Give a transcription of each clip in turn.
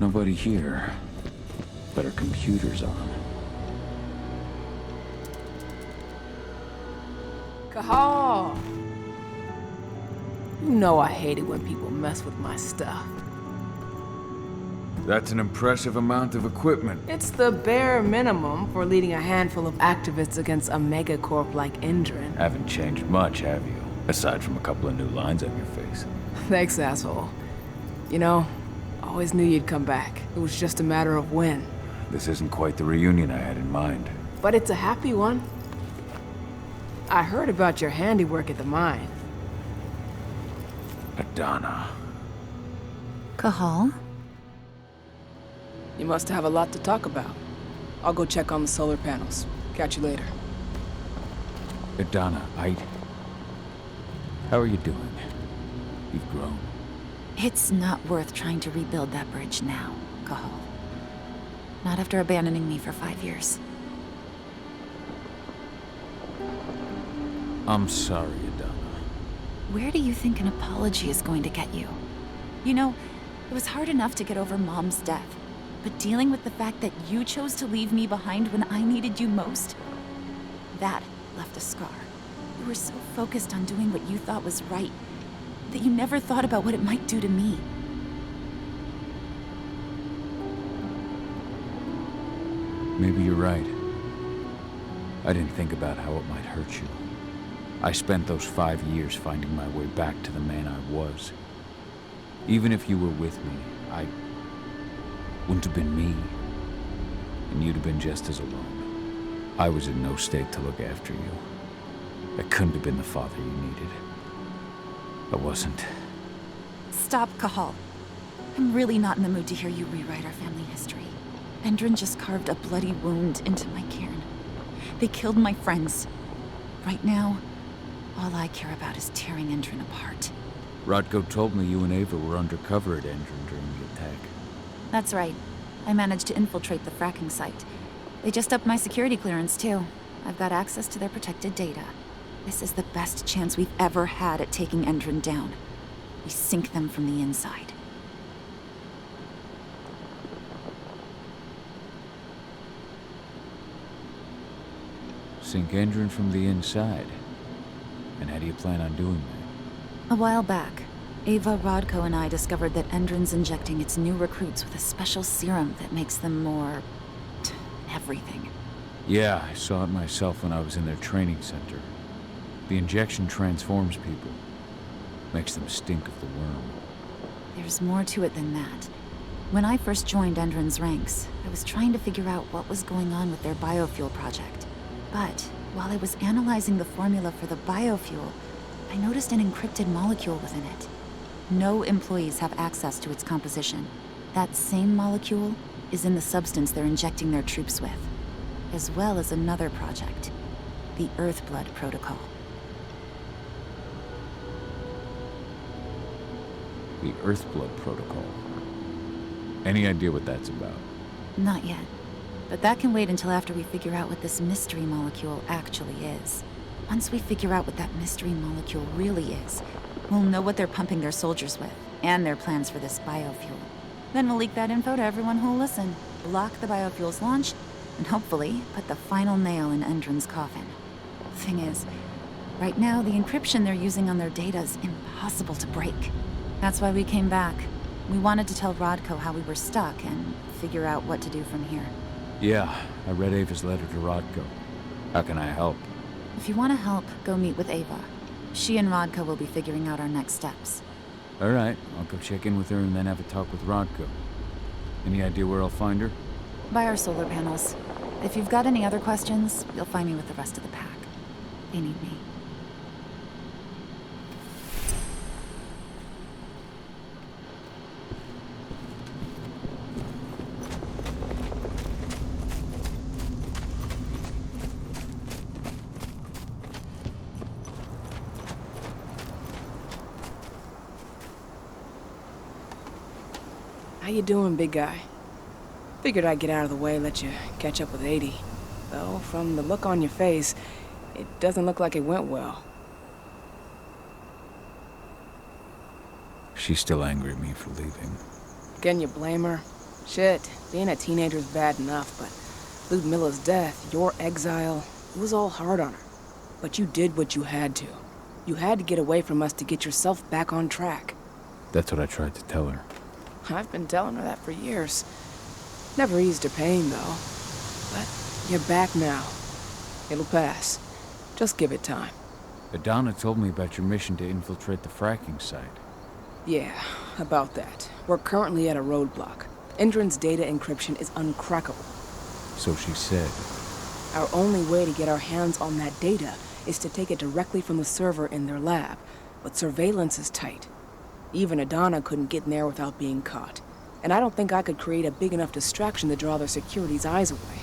Nobody here. But our computer's on. Cahal! You know I hate it when people mess with my stuff. That's an impressive amount of equipment. It's the bare minimum for leading a handful of activists against a megacorp like Indran. Haven't changed much, have you? Aside from a couple of new lines on your face. Thanks, asshole. You know, I always knew you'd come back. It was just a matter of when. This isn't quite the reunion I had in mind. But it's a happy one. I heard about your handiwork at the mine. Adana. Cahal? You must have a lot to talk about. I'll go check on the solar panels. Catch you later. Adana, how are you doing? You've grown. It's not worth trying to rebuild that bridge now, Cahal. Not after abandoning me for 5 years. I'm sorry, Adana. Where do you think an apology is going to get you? You know, it was hard enough to get over Mom's death, but dealing with the fact that you chose to leave me behind when I needed you most, that left a scar. You were so focused on doing what you thought was right, that you never thought about what it might do to me. Maybe you're right. I didn't think about how it might hurt you. I spent those 5 years finding my way back to the man I was. Even if you were with me, I wouldn't have been me. And you'd have been just as alone. I was in no state to look after you. I couldn't have been the father you needed. I wasn't. Stop, Cahal. I'm really not in the mood to hear you rewrite our family history. Endrin just carved a bloody wound into my cairn. They killed my friends. Right now, all I care about is tearing Endrin apart. Rodko told me you and Ava were undercover at Endrin during the attack. That's right. I managed to infiltrate the fracking site. They just upped my security clearance, too. I've got access to their protected data. This is the best chance we've ever had at taking Endrin down. We sink them from the inside. Sink Endrin from the inside. And how do you plan on doing that? A while back, Ava, Rodko, and I discovered that Endrin's injecting its new recruits with a special serum that makes them more... everything. Yeah, I saw it myself when I was in their training center. The injection transforms people. Makes them stink of the worm. There's more to it than that. When I first joined Endrin's ranks, I was trying to figure out what was going on with their biofuel project. But while I was analyzing the formula for the biofuel, I noticed an encrypted molecule within it. No employees have access to its composition. That same molecule is in the substance they're injecting their troops with, as well as another project, the Earthblood protocol. The Earthblood protocol. Any idea what that's about? Not yet. But that can wait until after we figure out what this mystery molecule actually is. Once we figure out what that mystery molecule really is, we'll know what they're pumping their soldiers with, and their plans for this biofuel. Then we'll leak that info to everyone who'll listen, block the biofuel's launch, and hopefully put the final nail in Endrin's coffin. Thing is, right now the encryption they're using on their data is impossible to break. That's why we came back. We wanted to tell Rodko how we were stuck and figure out what to do from here. Yeah, I read Ava's letter to Rodko. How can I help? If you want to help, go meet with Ava. She and Rodko will be figuring out our next steps. All right, I'll go check in with her and then have a talk with Rodko. Any idea where I'll find her? By our solar panels. If you've got any other questions, you'll find me with the rest of the pack. They need me. How you doing, big guy? Figured I'd get out of the way, let you catch up with 80. Though, from the look on your face, it doesn't look like it went well. She's still angry at me for leaving. Can you blame her? Shit, being a teenager's bad enough, but Ludmilla's death, your exile, it was all hard on her. But you did what you had to. You had to get away from us to get yourself back on track. That's what I tried to tell her. I've been telling her that for years. Never eased her pain, though. But you're back now. It'll pass. Just give it time. Adana told me about your mission to infiltrate the fracking site. Yeah, about that. We're currently at a roadblock. Endron's data encryption is uncrackable. So she said. Our only way to get our hands on that data is to take it directly from the server in their lab, but surveillance is tight. Even Adana couldn't get in there without being caught. And I don't think I could create a big enough distraction to draw their security's eyes away.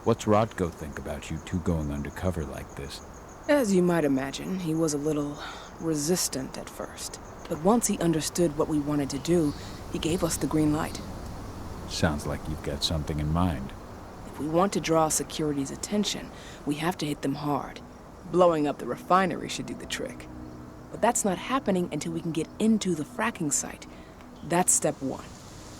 What's Rodko think about you two going undercover like this? As you might imagine, he was a little resistant at first. But once he understood what we wanted to do, he gave us the green light. Sounds like you've got something in mind. If we want to draw security's attention, we have to hit them hard. Blowing up the refinery should do the trick. But that's not happening until we can get into the fracking site. That's step one.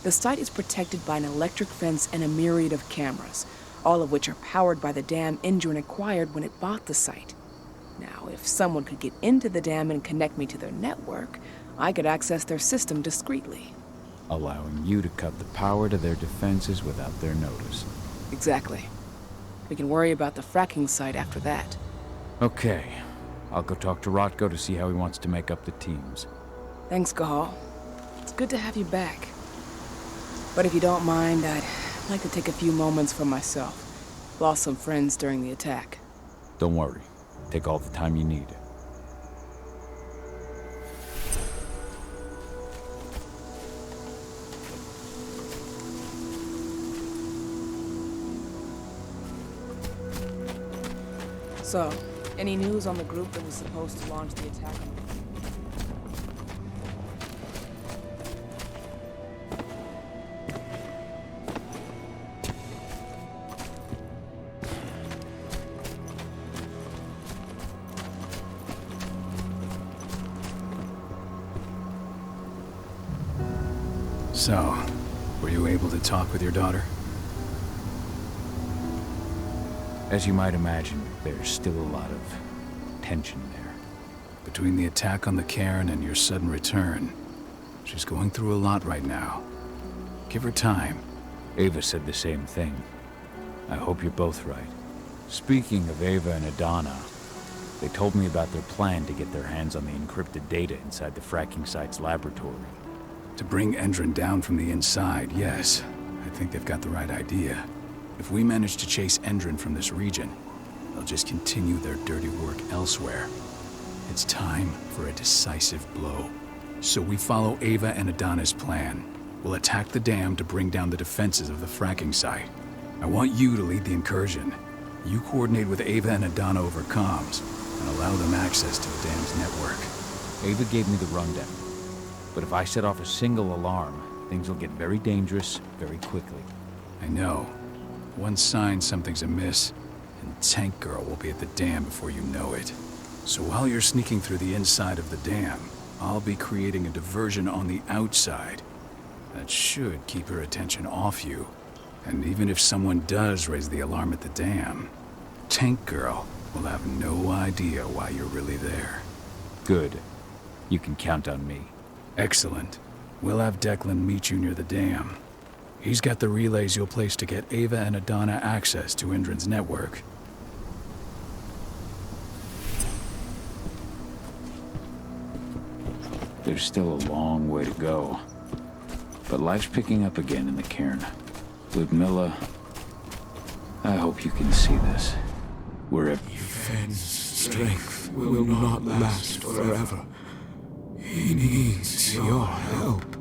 The site is protected by an electric fence and a myriad of cameras, all of which are powered by the dam Endron acquired when it bought the site. Now, if someone could get into the dam and connect me to their network, I could access their system discreetly. Allowing you to cut the power to their defenses without their notice. Exactly. We can worry about the fracking site after that. Okay. I'll go talk to Rodko to see how he wants to make up the teams. Thanks, Cahal. It's good to have you back. But if you don't mind, I'd like to take a few moments for myself. Lost some friends during the attack. Don't worry. Take all the time you need. So, any news on the group that was supposed to launch the attack on the... So, were you able to talk with your daughter? As you might imagine, there's still a lot of tension there. Between the attack on the cairn and your sudden return, she's going through a lot right now. Give her time. Ava said the same thing. I hope you're both right. Speaking of Ava and Adana, they told me about their plan to get their hands on the encrypted data inside the fracking site's laboratory. To bring Endron down from the inside, yes. I think they've got the right idea. If we manage to chase Endron from this region, they'll just continue their dirty work elsewhere. It's time for a decisive blow. So we follow Ava and Adana's plan. We'll attack the dam to bring down the defenses of the fracking site. I want you to lead the incursion. You coordinate with Ava and Adana over comms, and allow them access to the dam's network. Ava gave me the rundown. But if I set off a single alarm, things will get very dangerous very quickly. I know. One sign something's amiss, and Tank Girl will be at the dam before you know it. So while you're sneaking through the inside of the dam, I'll be creating a diversion on the outside. That should keep her attention off you. And even if someone does raise the alarm at the dam, Tank Girl will have no idea why you're really there. Good. You can count on me. Excellent. We'll have Declan meet you near the dam. He's got the relays you'll place to get Ava and Adana access to Endron's network. There's still a long way to go. But life's picking up again in the cairn. Ludmilla, I hope you can see this. Wherever... Yevhen's strength will not last forever. He needs your help.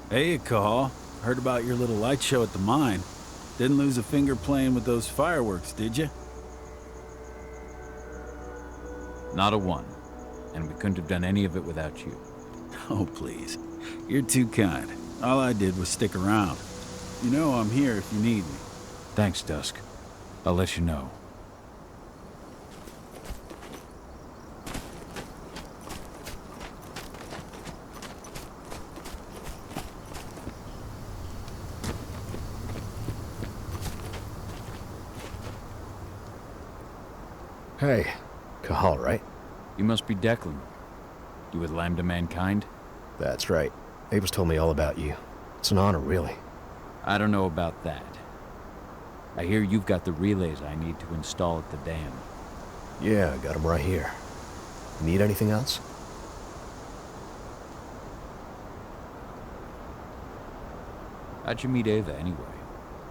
Hey, Cahal. Heard about your little light show at the mine. Didn't lose a finger playing with those fireworks, did you? Not a one. And we couldn't have done any of it without you. Oh, please. You're too kind. All I did was stick around. You know I'm here if you need me. Thanks, Dusk. I'll let you know. Hey, Cahal, right? You must be Declan. You with Lambda Mankind? That's right. Ava's told me all about you. It's an honor, really. I don't know about that. I hear you've got the relays I need to install at the dam. Yeah, I got them right here. Need anything else? How'd you meet Ava, anyway?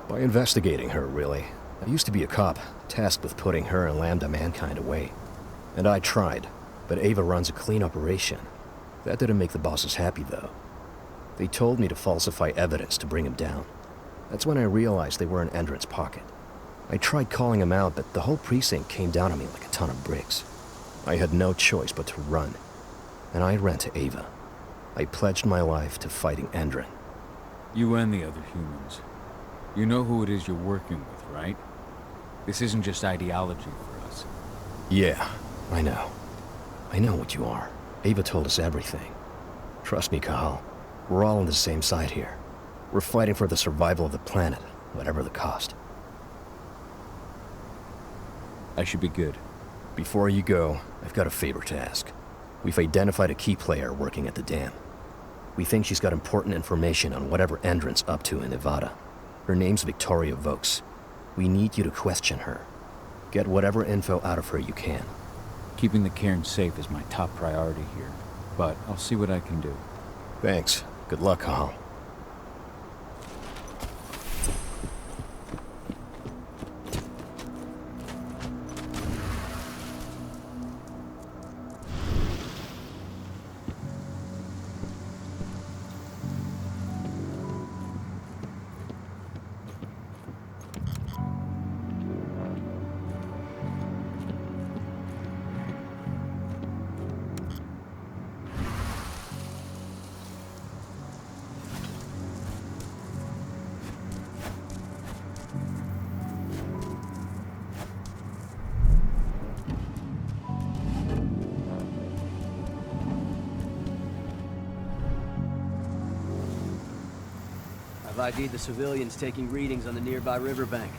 By investigating her, really. I used to be a cop, tasked with putting her and Lambda Mankind away. And I tried, but Ava runs a clean operation. That didn't make the bosses happy, though. They told me to falsify evidence to bring him down. That's when I realized they were in Endron's pocket. I tried calling him out, but the whole precinct came down on me like a ton of bricks. I had no choice but to run. And I ran to Ava. I pledged my life to fighting Endron. You and the other humans. You know who it is you're working with, right? This isn't just ideology for us. Yeah, I know. I know what you are. Ava told us everything. Trust me, Cahal. We're all on the same side here. We're fighting for the survival of the planet, whatever the cost. I should be good. Before you go, I've got a favor to ask. We've identified a key player working at the dam. We think she's got important information on whatever Endron's up to in Nevada. Her name's Victoria Vokes. We need you to question her. Get whatever info out of her you can. Keeping the cairn safe is my top priority here, but I'll see what I can do. Thanks. Good luck, Cahal. I've ID'd the civilians taking readings on the nearby riverbank.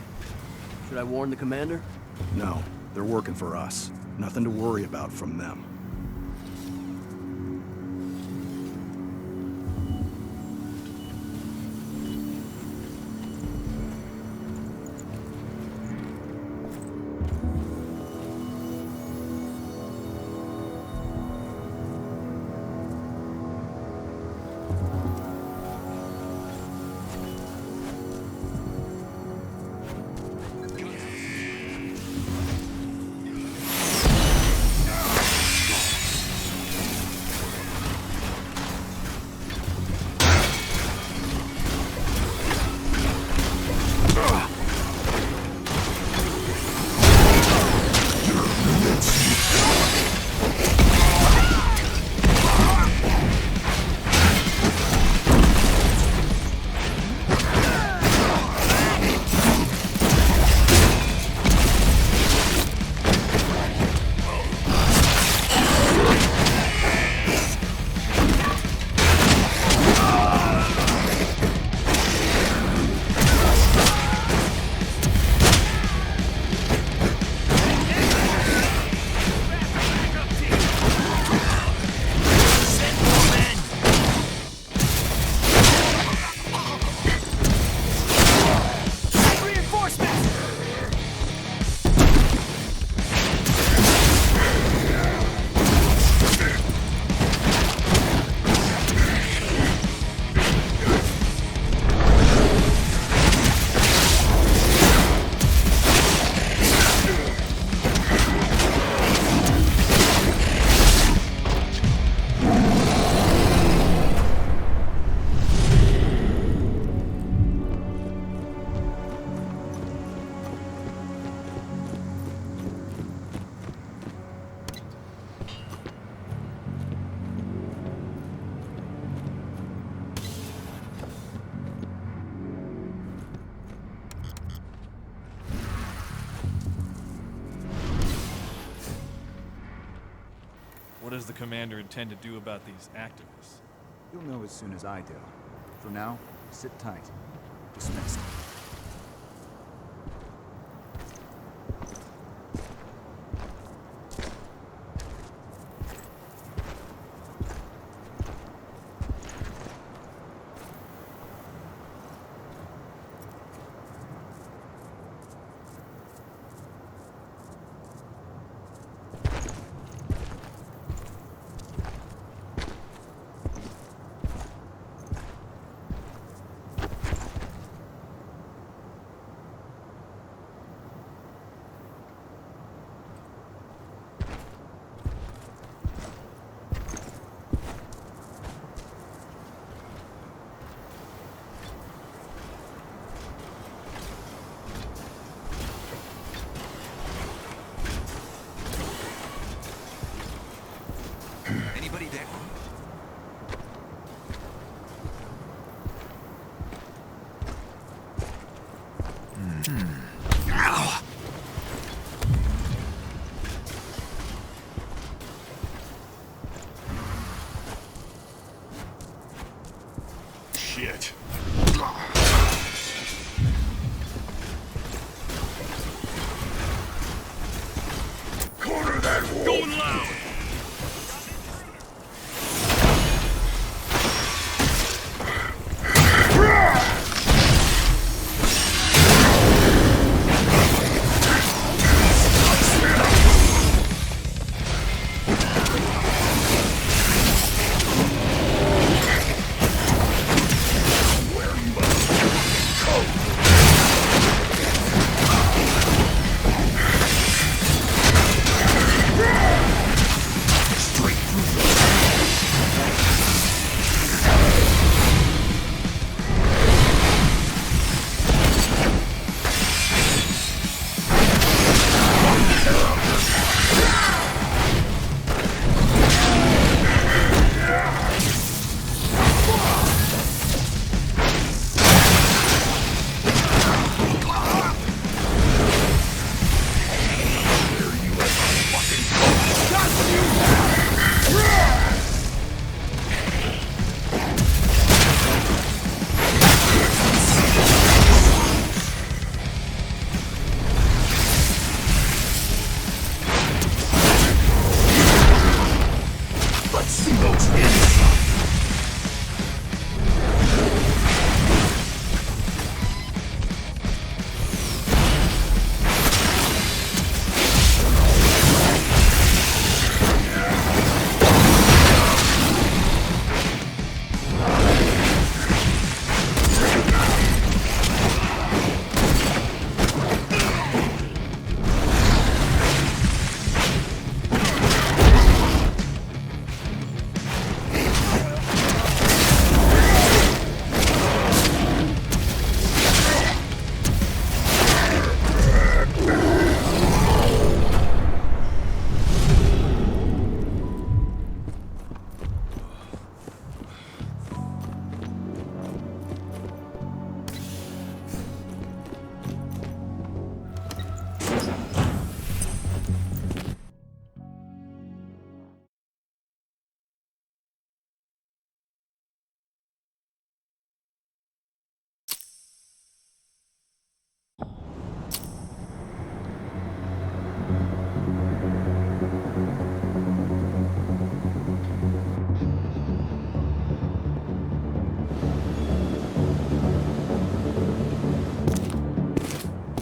Should I warn the commander? No, they're working for us. Nothing to worry about from them. does the commander intend to do about these activists? You'll know as soon as I do. For now, sit tight. Dismissed. Anybody there? Ow! Shit. Corner that wall! Going loud!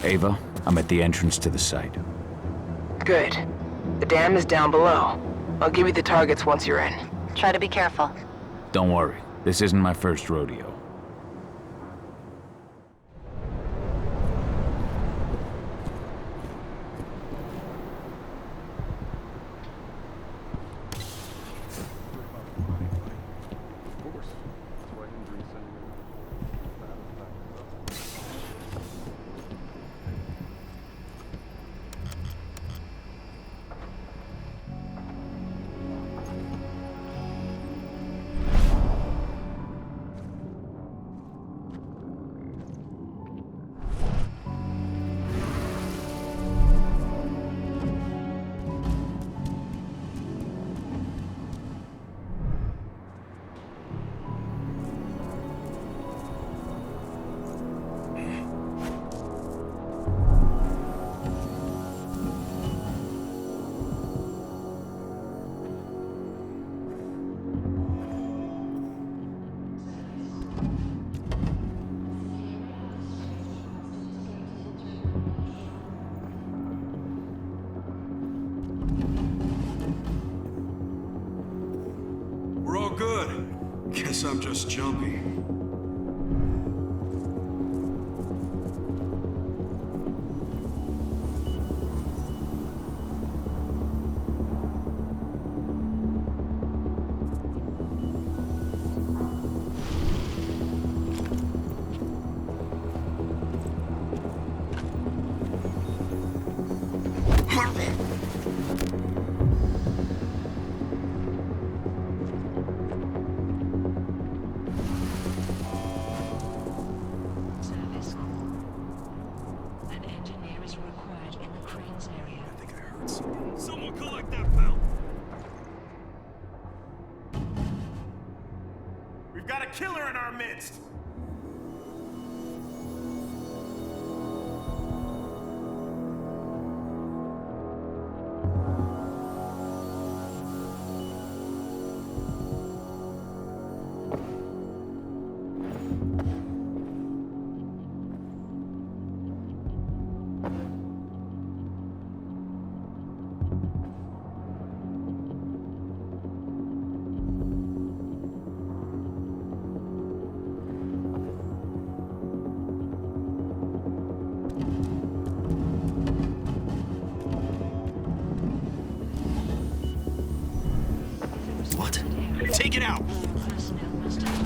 Ava, I'm at the entrance to the site. Good. The dam is down below. I'll give you the targets once you're in. Try to be careful. Don't worry, this isn't my first rodeo. Guess I'm just jumpy. Service. An engineer is required in the cranes area. I think I heard something. Someone collect that belt! We've got a killer in our midst! What? Take it out! Personnel must evacuate.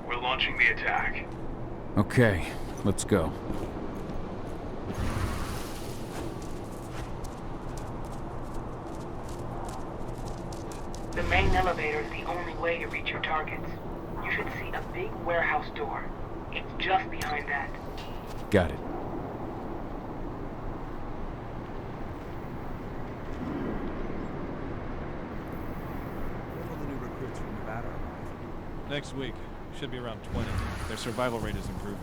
We're launching the attack. Okay, let's go. The main elevator is the only way to reach your targets. You should see a big warehouse door. It's just behind that. Got it. When will the new recruits from Nevada arrive? Next week. Should be around 20. Their survival rate is improving.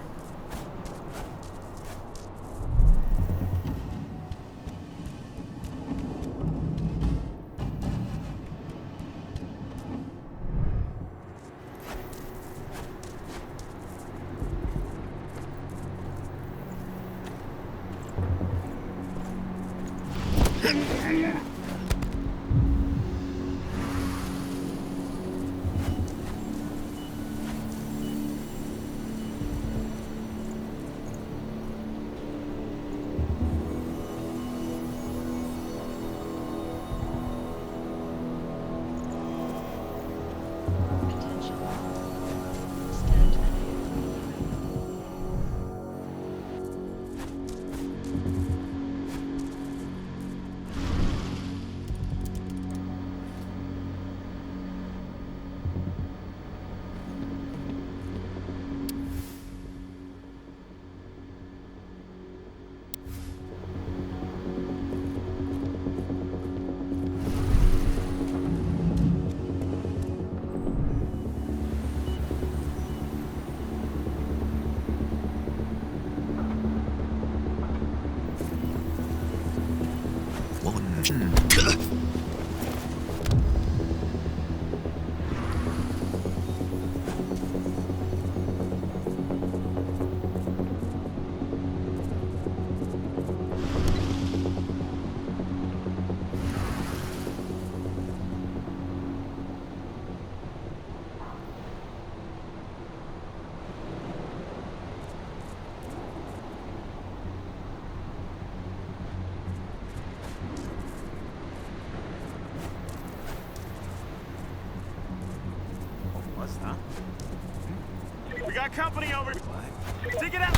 got company over. What? Dig it out.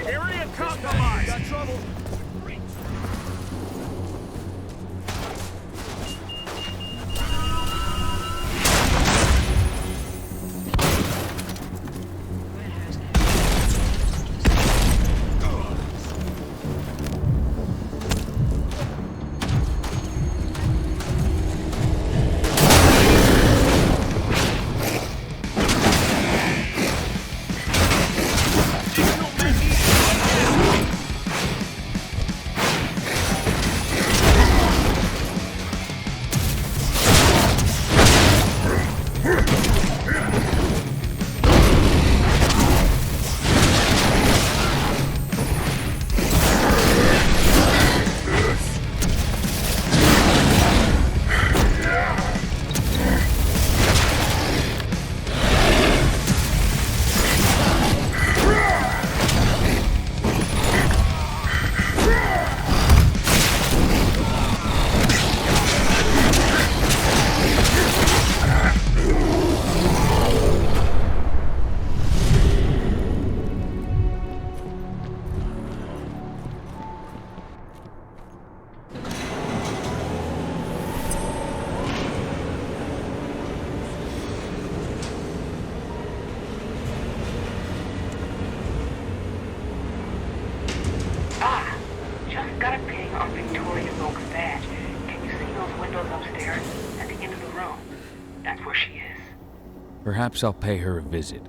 Area compromised. Got trouble. Got a ping on Victoria Oak's badge. Can you see those windows upstairs at the end of the room? That's where she is. Perhaps I'll pay her a visit.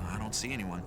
I don't see anyone.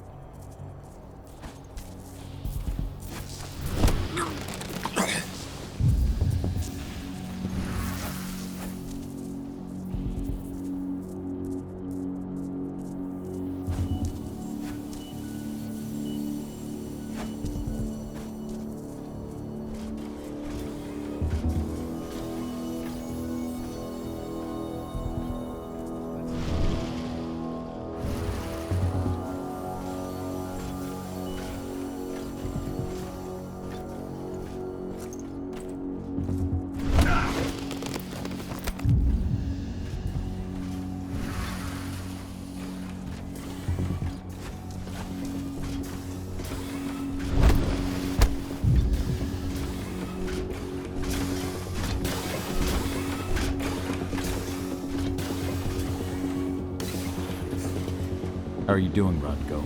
How are you doing, Rodko?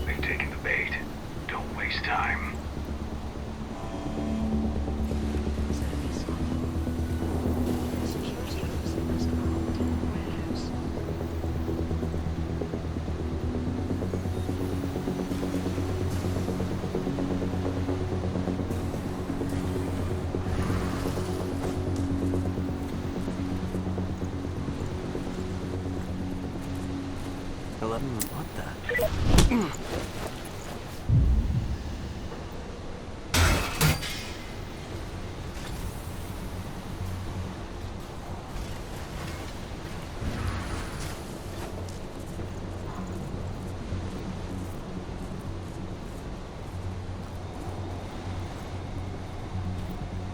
They've taken the bait. Don't waste time. Hello? What the?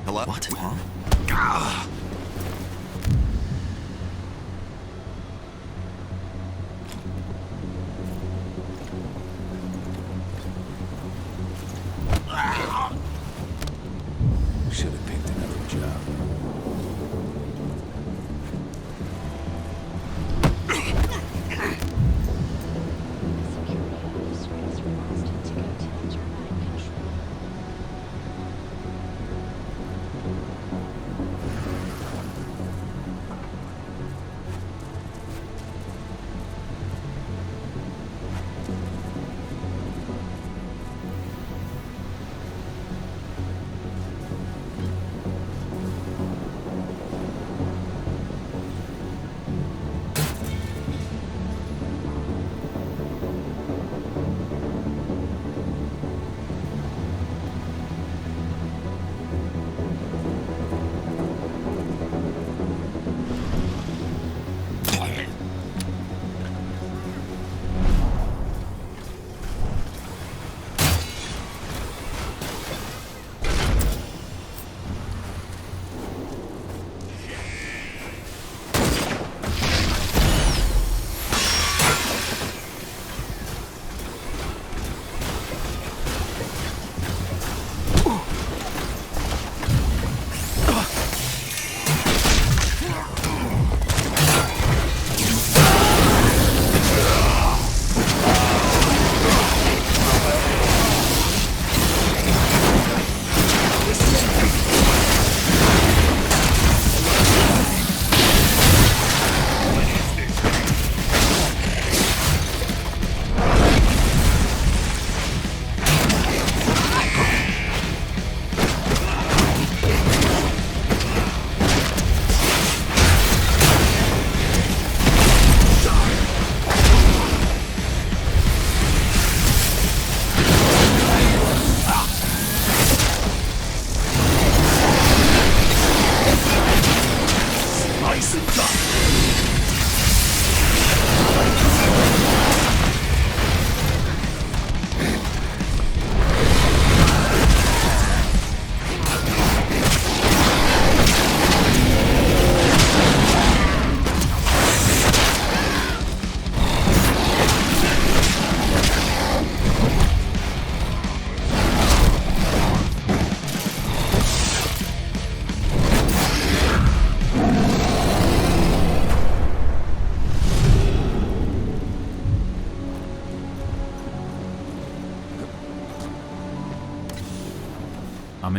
Hello? What? Huh?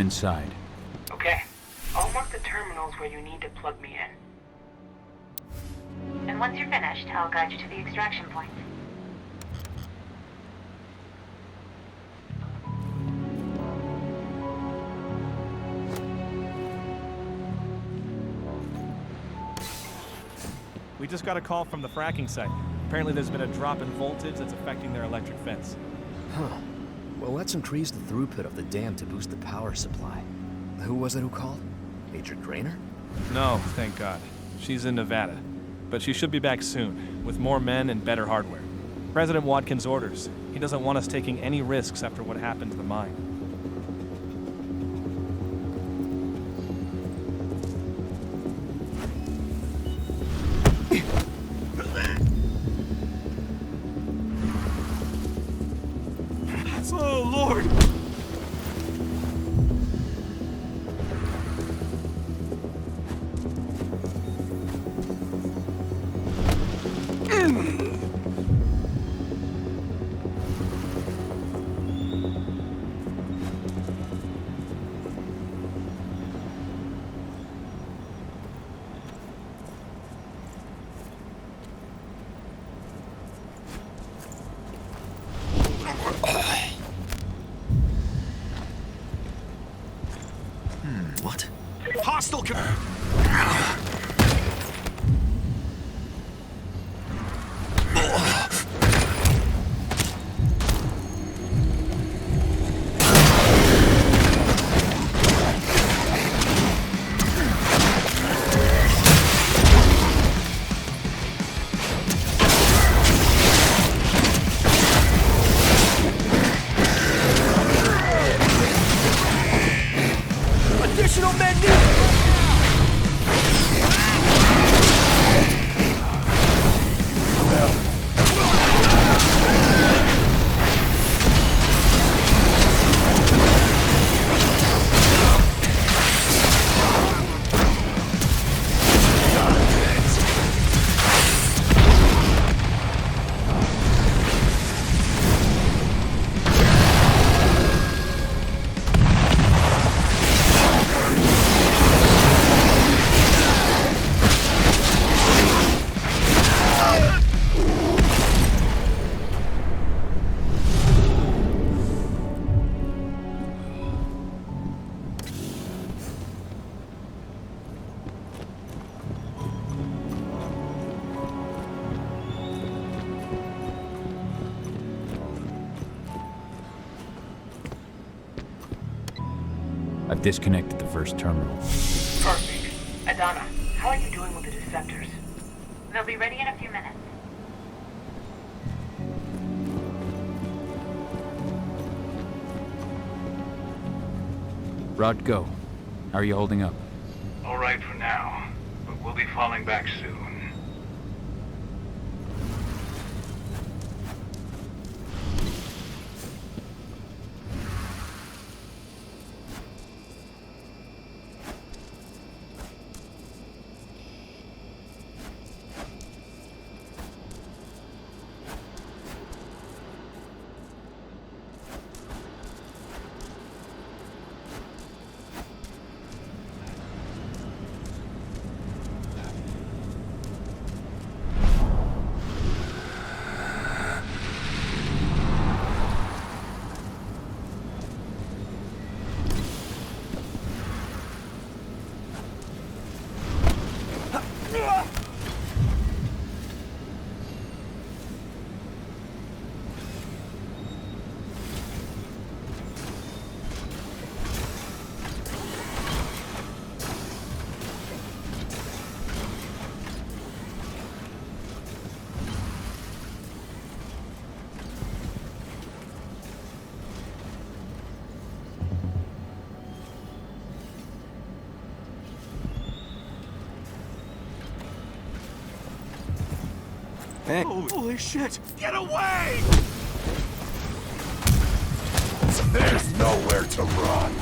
inside. Okay. I'll mark the terminals where you need to plug me in. And once you're finished, I'll guide you to the extraction point. We just got a call from the fracking site. Apparently there's been a drop in voltage that's affecting their electric fence. Huh. Well, let's increase the throughput of the dam to boost the power supply. Who was it who called? Major Grainer? No, thank God. She's in Nevada. But she should be back soon, with more men and better hardware. President Watkins' orders. He doesn't want us taking any risks after what happened to the mine. Oh, Lord! What? Hostile Additional men needed! I've disconnected the first terminal. Perfect. Adana, how are you doing with the deceptors? They'll be ready in a few minutes. Rod, go. How are you holding up? All right for now, but we'll be falling back soon. Hey. Holy shit! Get away! There's nowhere to run.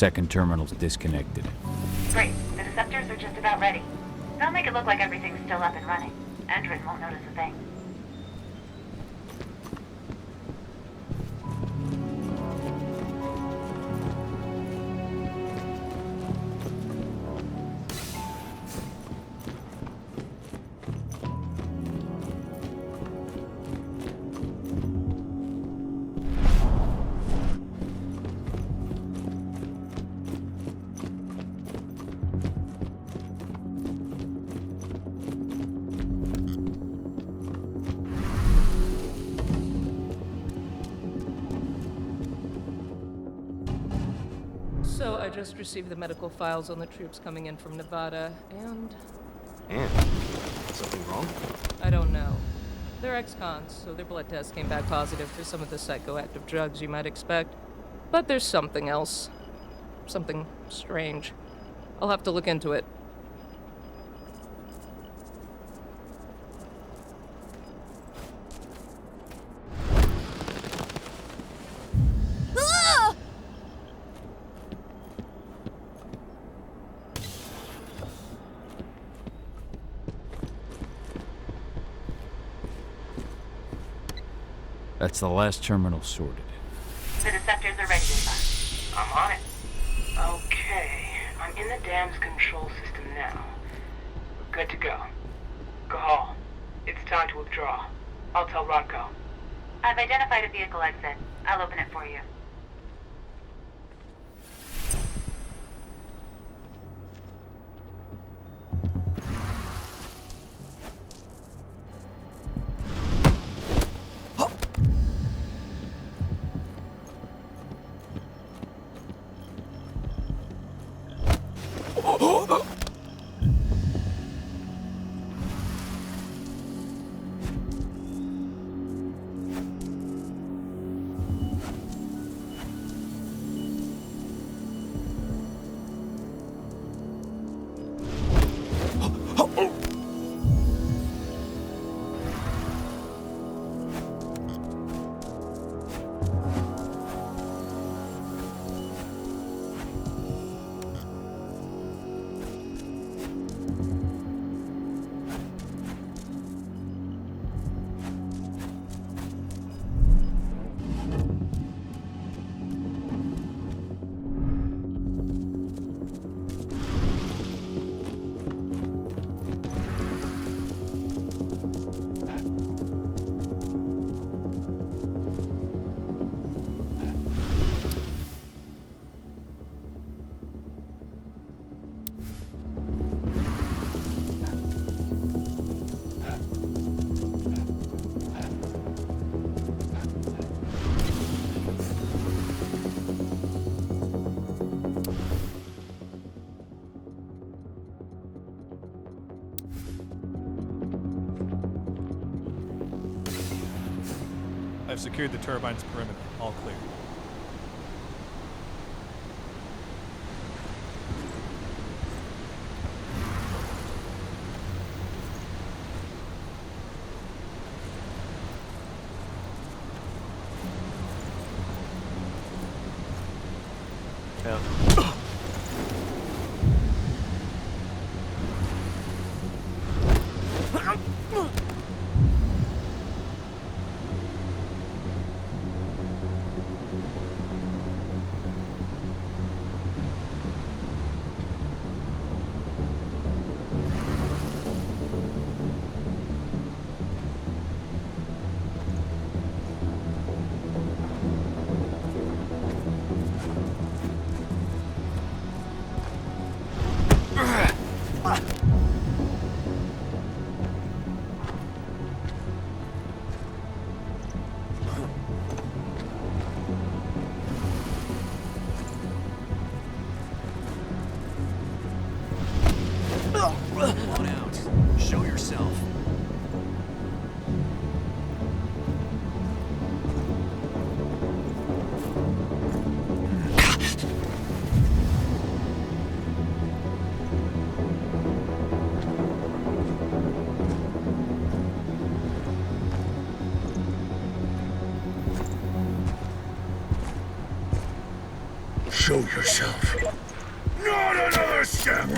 second terminal's disconnected. Great. The Deceptors are just about ready. They'll make it look like everything's still up and running. Endrin won't notice a thing. So I just received the medical files on the troops coming in from Nevada, and... And? Something wrong? I don't know. They're ex-cons, so their blood tests came back positive for some of the psychoactive drugs you might expect. But there's something else. Something strange. I'll have to look into it. That's the last terminal sorted. The Deceptors are ready, Ava. I'm on it. Okay, I'm in the dam's control system now. We're good to go. Cahal, it's time to withdraw. I'll tell Rodko. I've identified a vehicle exit. I'll open it for you. I've secured the turbine's perimeter. All clear. Yeah. Show yourself. Not another step!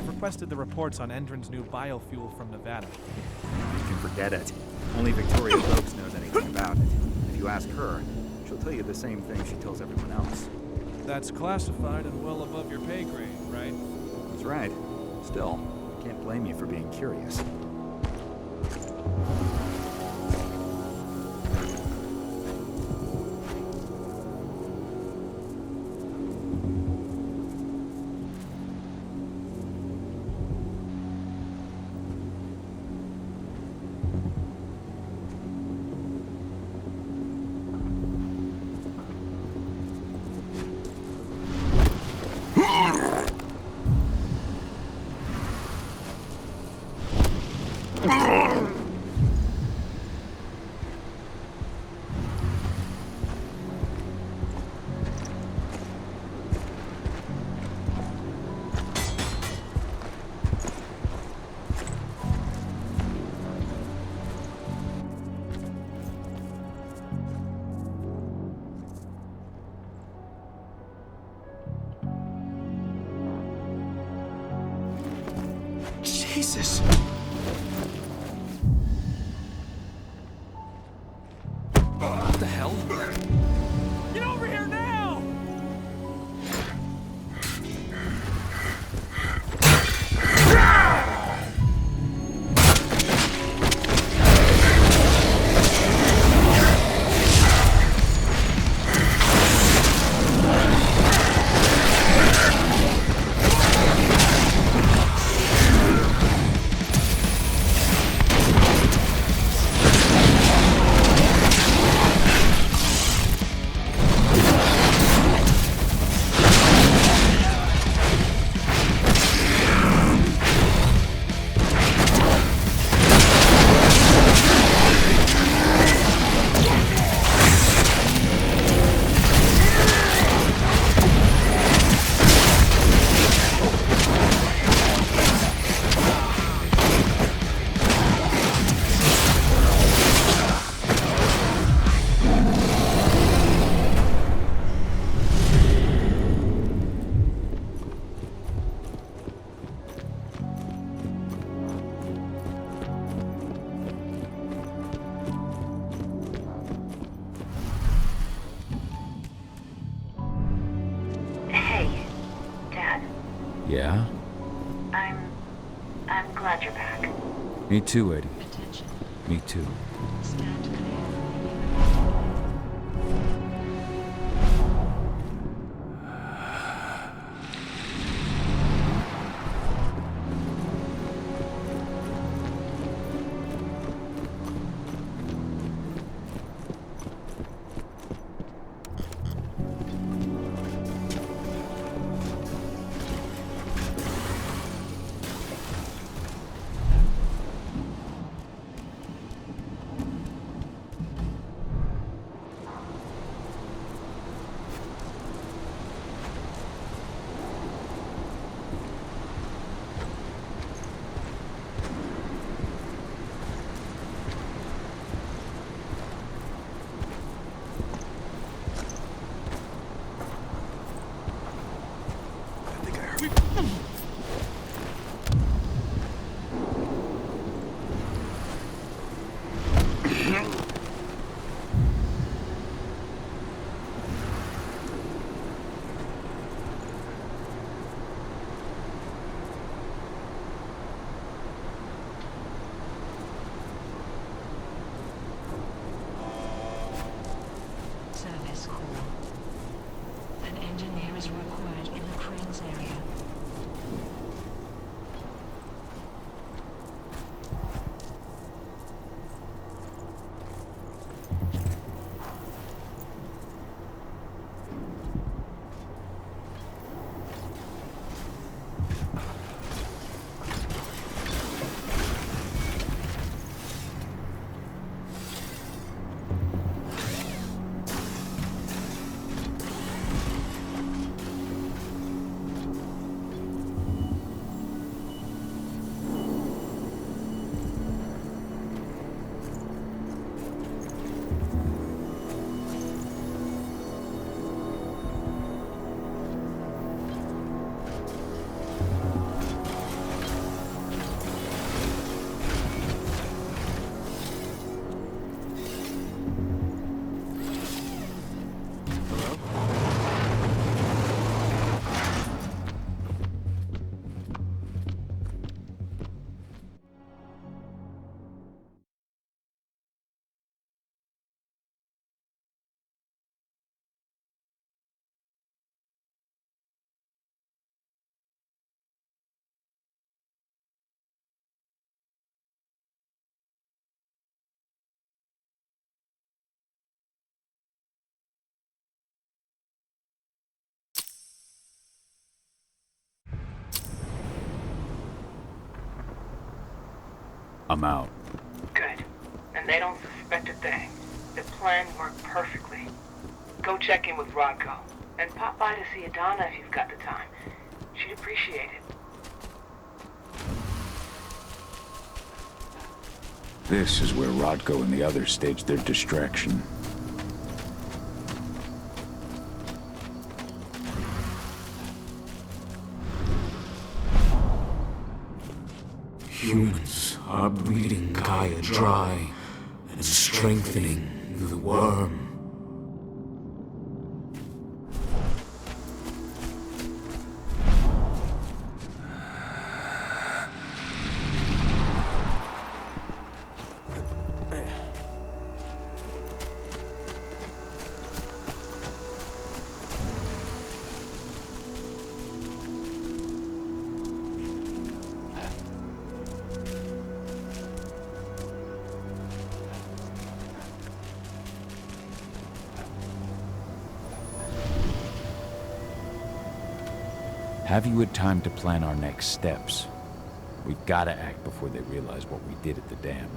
Requested the reports on Endron's new biofuel from Nevada. You can forget it. Only Victoria Oakes knows anything about it. If you ask her, she'll tell you the same thing she tells everyone else. That's classified and well above your pay grade, right? That's right. Still, I can't blame you for being curious. Jesus! What the hell? Get over here now! Yeah? I'm glad you're back. Me too, Eddie. Attention. Me too. Stand clear. Service call. An engineer is required in the cranes area. I'm out. Good. And they don't suspect a thing. The plan worked perfectly. Go check in with Rodko. And pop by to see Adana if you've got the time. She'd appreciate it. This is where Rodko and the others staged their distraction. Humans are breeding Gaia dry and strengthening the worm. Have you had time to plan our next steps? We've got to act before they realize what we did at the dam.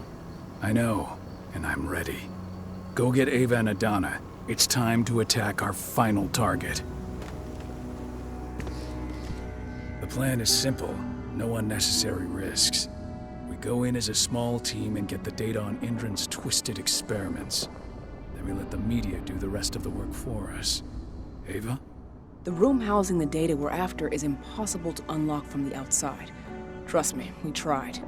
I know, and I'm ready. Go get Ava and Adana. It's time to attack our final target. The plan is simple. No unnecessary risks. We go in as a small team and get the data on Indran's twisted experiments. Then we let the media do the rest of the work for us. Ava? The room housing the data we're after is impossible to unlock from the outside. Trust me, we tried.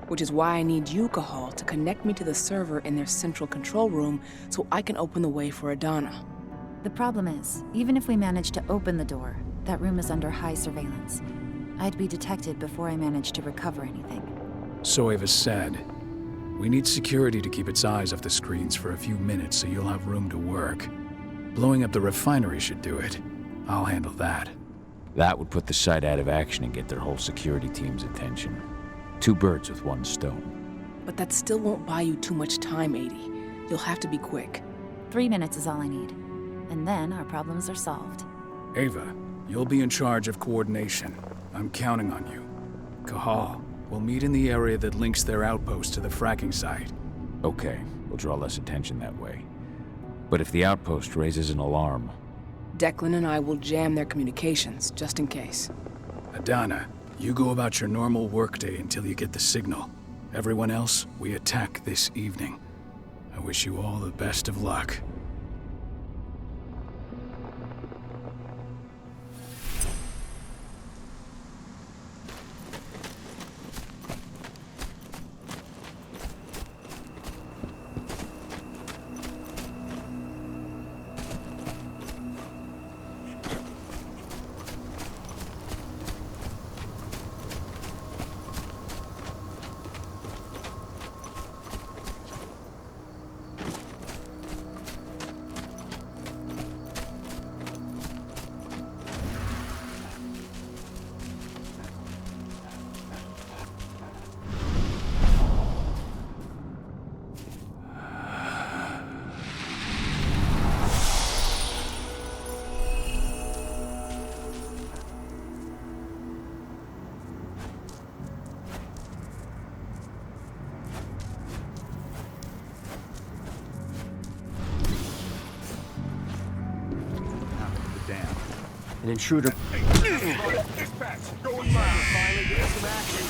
Which is why I need you, Cahal, to connect me to the server in their central control room so I can open the way for Adana. The problem is, even if we manage to open the door, that room is under high surveillance. I'd be detected before I manage to recover anything. So Ava said. We need security to keep its eyes off the screens for a few minutes so you'll have room to work. Blowing up the refinery should do it. I'll handle that. That would put the site out of action and get their whole security team's attention. 2 birds with 1 stone. But that still won't buy you too much time, 80. You'll have to be quick. 3 minutes is all I need. And then our problems are solved. Ava, you'll be in charge of coordination. I'm counting on you. Cahal, we'll meet in the area that links their outpost to the fracking site. Okay, we'll draw less attention that way. But if the outpost raises an alarm... Declan and I will jam their communications, just in case. Adana, you go about your normal workday until you get the signal. Everyone else, we attack this evening. I wish you all the best of luck. An intruder. Dispatch, going live. Finally getting some action.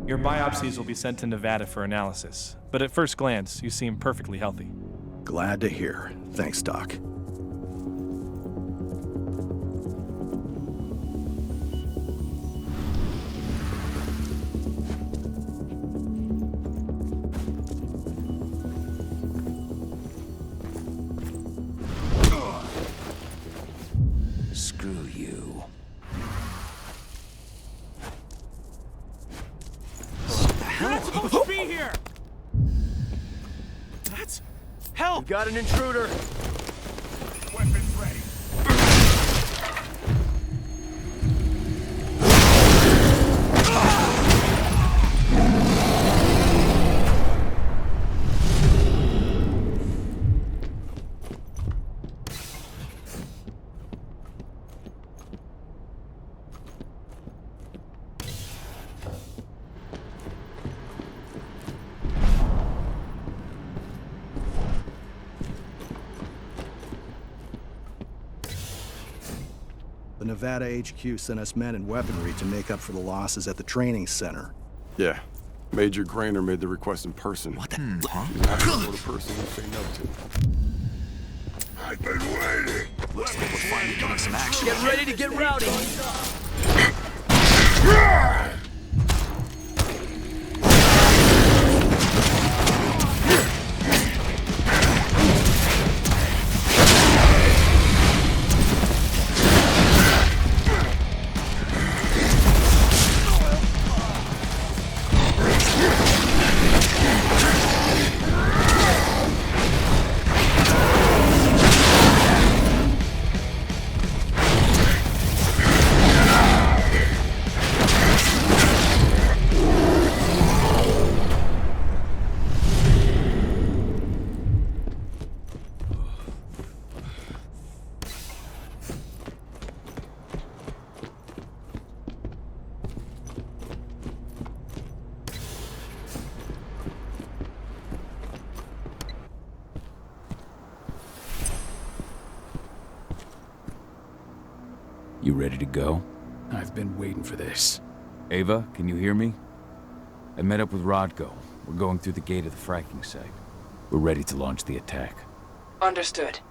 Your biopsies will be sent to Nevada for analysis, but at first glance, you seem perfectly healthy. Glad to hear. Thanks, Doc. Screw you. You're not supposed to be here! That's... help! We got an intruder! Weapons ready. The Nevada HQ sent us men and weaponry to make up for the losses at the training center. Yeah. Major Grainer made the request in person. What the huh? She's not the sort of person you say no to. I've been waiting. Looks like we're finally getting some action. Get ready to get rowdy! You ready to go? I've been waiting for this. Ava, can you hear me? I met up with Rodko. We're going through the gate of the fracking site. We're ready to launch the attack. Understood.